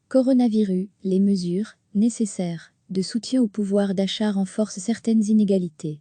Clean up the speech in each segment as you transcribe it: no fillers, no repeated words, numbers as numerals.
Coronavirus, les mesures nécessaires de soutien au pouvoir d'achat renforcent certaines inégalités.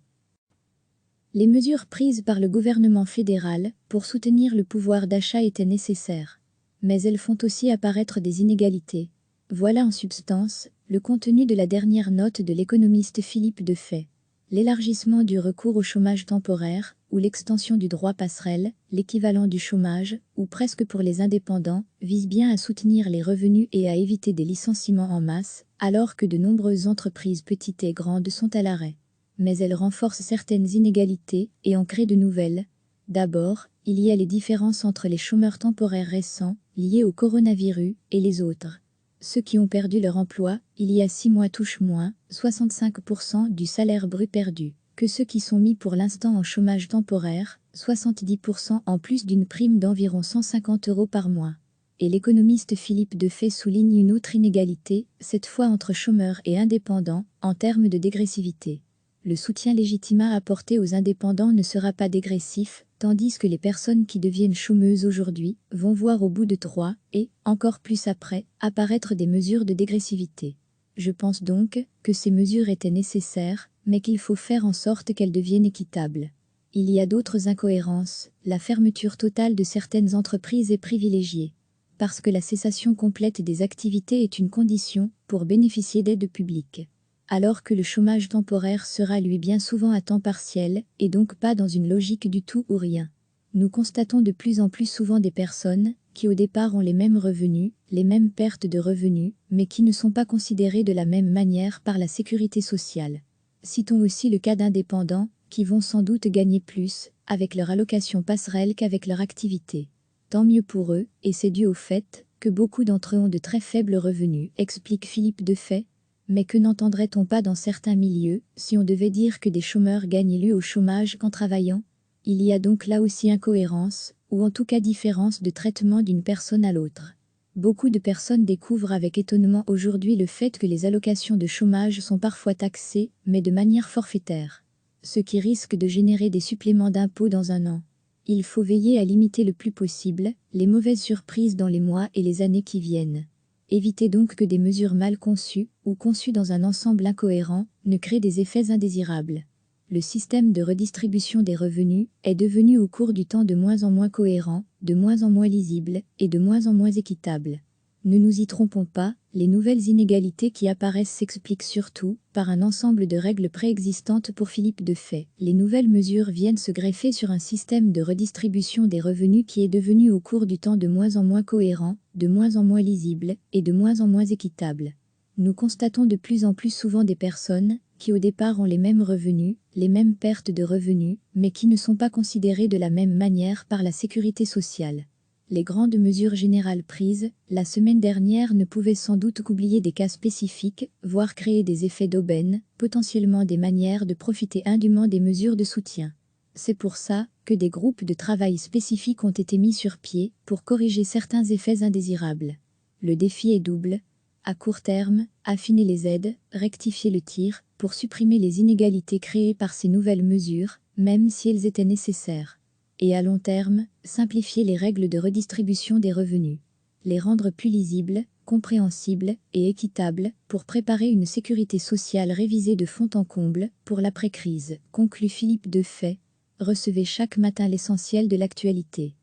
Les mesures prises par le gouvernement fédéral pour soutenir le pouvoir d'achat étaient nécessaires, mais elles font aussi apparaître des inégalités. Voilà en substance le contenu de la dernière note de l'économiste Philippe Defay. L'élargissement du recours au chômage temporaire, ou l'extension du droit passerelle, l'équivalent du chômage, ou presque pour les indépendants, vise bien à soutenir les revenus et à éviter des licenciements en masse, alors que de nombreuses entreprises petites et grandes sont à l'arrêt. Mais elle renforce certaines inégalités et en crée de nouvelles. D'abord, il y a les différences entre les chômeurs temporaires récents, liés au coronavirus, et les autres. Ceux qui ont perdu leur emploi, il y a 6 mois touchent moins, 65% du salaire brut perdu, que ceux qui sont mis pour l'instant en chômage temporaire, 70% en plus d'une prime d'environ 150 € par mois. Et l'économiste Philippe Defay souligne une autre inégalité, cette fois entre chômeurs et indépendants, en termes de dégressivité. Le soutien légitime apporté aux indépendants ne sera pas dégressif, tandis que les personnes qui deviennent chômeuses aujourd'hui vont voir au bout de 3, et, encore plus après, apparaître des mesures de dégressivité. Je pense donc que ces mesures étaient nécessaires, mais qu'il faut faire en sorte qu'elles deviennent équitables. Il y a d'autres incohérences, la fermeture totale de certaines entreprises est privilégiée, parce que la cessation complète des activités est une condition pour bénéficier d'aides publiques. Alors que le chômage temporaire sera lui bien souvent à temps partiel, et donc pas dans une logique du tout ou rien. Nous constatons de plus en plus souvent des personnes qui au départ ont les mêmes revenus, les mêmes pertes de revenus, mais qui ne sont pas considérées de la même manière par la sécurité sociale. Citons aussi le cas d'indépendants, qui vont sans doute gagner plus, avec leur allocation passerelle qu'avec leur activité. Tant mieux pour eux, et c'est dû au fait que beaucoup d'entre eux ont de très faibles revenus, explique Philippe Defay. Mais que n'entendrait-on pas dans certains milieux, si on devait dire que des chômeurs gagnent lui au chômage qu'en travaillant? Il y a donc là aussi incohérence, ou en tout cas différence de traitement d'une personne à l'autre. Beaucoup de personnes découvrent avec étonnement aujourd'hui le fait que les allocations de chômage sont parfois taxées, mais de manière forfaitaire. Ce qui risque de générer des suppléments d'impôts dans un an. Il faut veiller à limiter le plus possible les mauvaises surprises dans les mois et les années qui viennent. Évitez donc que des mesures mal conçues, ou conçues dans un ensemble incohérent, ne créent des effets indésirables. Le système de redistribution des revenus est devenu au cours du temps de moins en moins cohérent, de moins en moins lisible, et de moins en moins équitable. Ne nous y trompons pas, les nouvelles inégalités qui apparaissent s'expliquent surtout par un ensemble de règles préexistantes pour Philippe Defay. Les nouvelles mesures viennent se greffer sur un système de redistribution des revenus qui est devenu au cours du temps de moins en moins cohérent, de moins en moins lisible et de moins en moins équitable. Nous constatons de plus en plus souvent des personnes qui au départ ont les mêmes revenus, les mêmes pertes de revenus, mais qui ne sont pas considérées de la même manière par la sécurité sociale. Les grandes mesures générales prises la semaine dernière ne pouvaient sans doute qu'oublier des cas spécifiques, voire créer des effets d'aubaine, potentiellement des manières de profiter indûment des mesures de soutien. C'est pour ça que des groupes de travail spécifiques ont été mis sur pied pour corriger certains effets indésirables. Le défi est double. À court terme, affiner les aides, rectifier le tir, pour supprimer les inégalités créées par ces nouvelles mesures, même si elles étaient nécessaires. Et à long terme, simplifier les règles de redistribution des revenus. Les rendre plus lisibles, compréhensibles et équitables pour préparer une sécurité sociale révisée de fond en comble pour l'après-crise, conclut Philippe Defay. Recevez chaque matin l'essentiel de l'actualité.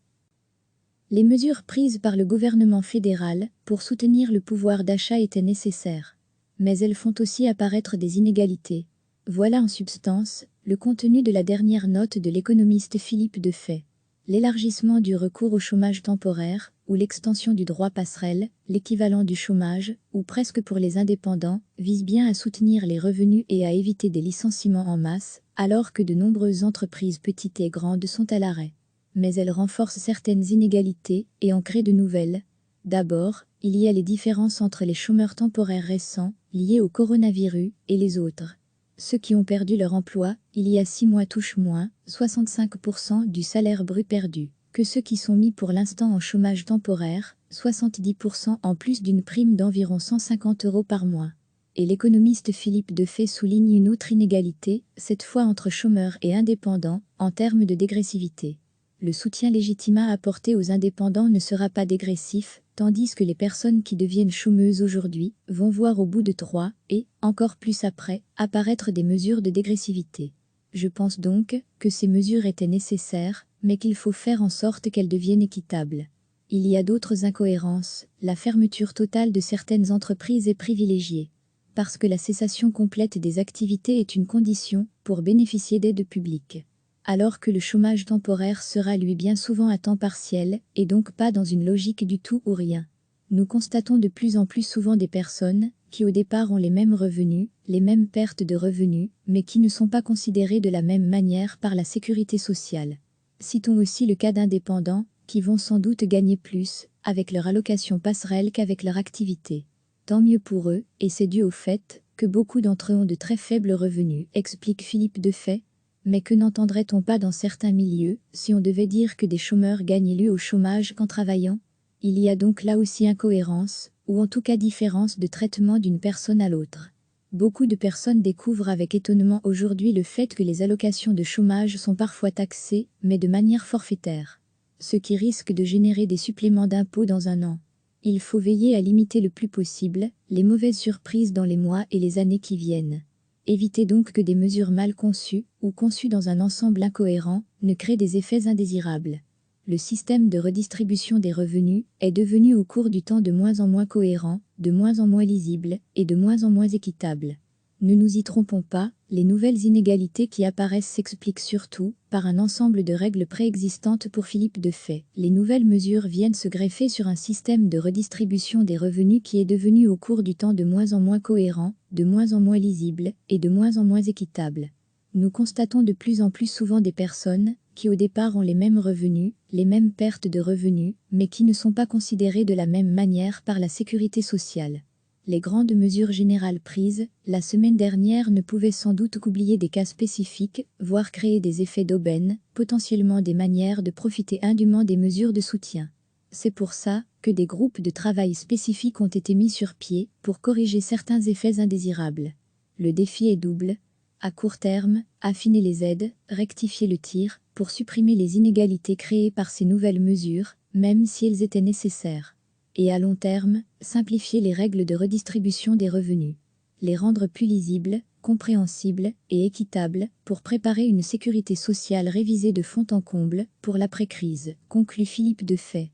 Les mesures prises par le gouvernement fédéral pour soutenir le pouvoir d'achat étaient nécessaires, mais elles font aussi apparaître des inégalités. Voilà en substance le contenu de la dernière note de l'économiste Philippe Defay. L'élargissement du recours au chômage temporaire, ou l'extension du droit passerelle, l'équivalent du chômage, ou presque pour les indépendants, vise bien à soutenir les revenus et à éviter des licenciements en masse, alors que de nombreuses entreprises petites et grandes sont à l'arrêt. Mais elle renforce certaines inégalités et en crée de nouvelles. D'abord, il y a les différences entre les chômeurs temporaires récents, liés au coronavirus, et les autres. Ceux qui ont perdu leur emploi, il y a 6 mois touchent moins, 65% du salaire brut perdu, que ceux qui sont mis pour l'instant en chômage temporaire, 70% en plus d'une prime d'environ 150 € par mois. Et l'économiste Philippe Defay souligne une autre inégalité, cette fois entre chômeurs et indépendants, en termes de dégressivité. Le soutien légitime apporté aux indépendants ne sera pas dégressif, tandis que les personnes qui deviennent chômeuses aujourd'hui vont voir au bout de 3 et, encore plus après, apparaître des mesures de dégressivité. Je pense donc que ces mesures étaient nécessaires, mais qu'il faut faire en sorte qu'elles deviennent équitables. Il y a d'autres incohérences, la fermeture totale de certaines entreprises est privilégiée. Parce que la cessation complète des activités est une condition pour bénéficier d'aides publiques. Alors que le chômage temporaire sera lui bien souvent à temps partiel, et donc pas dans une logique du tout ou rien. Nous constatons de plus en plus souvent des personnes qui au départ ont les mêmes revenus, les mêmes pertes de revenus, mais qui ne sont pas considérées de la même manière par la sécurité sociale. Citons aussi le cas d'indépendants, qui vont sans doute gagner plus, avec leur allocation passerelle qu'avec leur activité. Tant mieux pour eux, et c'est dû au fait que beaucoup d'entre eux ont de très faibles revenus, explique Philippe Defay. Mais que n'entendrait-on pas dans certains milieux, si on devait dire que des chômeurs gagnent mieux au chômage qu'en travaillant? Il y a donc là aussi incohérence, ou en tout cas différence de traitement d'une personne à l'autre. Beaucoup de personnes découvrent avec étonnement aujourd'hui le fait que les allocations de chômage sont parfois taxées, mais de manière forfaitaire. Ce qui risque de générer des suppléments d'impôts dans un an. Il faut veiller à limiter le plus possible les mauvaises surprises dans les mois et les années qui viennent. Évitez donc que des mesures mal conçues, ou conçues dans un ensemble incohérent, ne créent des effets indésirables. Le système de redistribution des revenus est devenu au cours du temps de moins en moins cohérent, de moins en moins lisible, et de moins en moins équitable. Ne nous y trompons pas, les nouvelles inégalités qui apparaissent s'expliquent surtout par un ensemble de règles préexistantes pour Philippe Defay. Les nouvelles mesures viennent se greffer sur un système de redistribution des revenus qui est devenu au cours du temps de moins en moins cohérent, de moins en moins lisible et de moins en moins équitable. Nous constatons de plus en plus souvent des personnes qui au départ ont les mêmes revenus, les mêmes pertes de revenus, mais qui ne sont pas considérées de la même manière par la sécurité sociale. Les grandes mesures générales prises la semaine dernière ne pouvaient sans doute qu'oublier des cas spécifiques, voire créer des effets d'aubaine, potentiellement des manières de profiter indûment des mesures de soutien. C'est pour ça que des groupes de travail spécifiques ont été mis sur pied pour corriger certains effets indésirables. Le défi est double. À court terme, affiner les aides, rectifier le tir, pour supprimer les inégalités créées par ces nouvelles mesures, même si elles étaient nécessaires. Et à long terme, simplifier les règles de redistribution des revenus. Les rendre plus lisibles, compréhensibles et équitables pour préparer une sécurité sociale révisée de fond en comble pour l'après-crise, conclut Philippe Defay.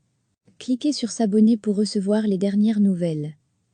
Cliquez sur s'abonner pour recevoir les dernières nouvelles.